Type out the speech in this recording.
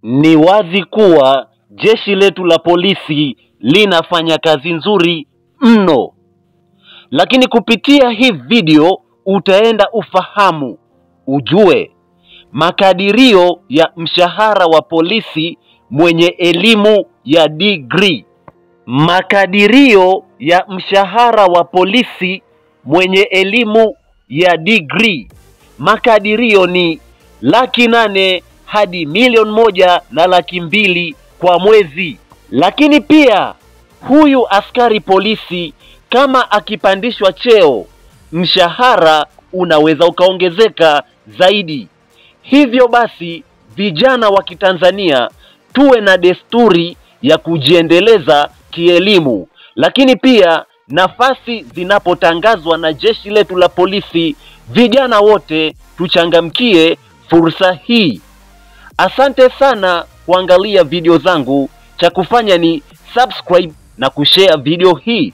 Ni wazi kuwa jeshi letu la polisi linafanya kazi nzuri mno. Lakini kupitia hii video utaenda ufahamu, ujue makadirio ya mshahara wa polisi mwenye elimu ya degree. Makadirio ya mshahara wa polisi mwenye elimu ya degree. Makadirio ni 800,000 hadi 1,200,000 kwa mwezi. Lakini pia huyu askari polisi kama akipandishwa cheo, mshahara unaweza ukaongezeka zaidi. Hivyo basi vijana wa Kitanzania tuwe na desturi ya kujiendeleza kielimu. Lakini pia nafasi zinapotangazwa na jeshi letu la polisi, vijana wote tuchangamkie fursa hii. Asante sana kuangalia video zangu. Cha kufanya ni subscribe na kushare video hii.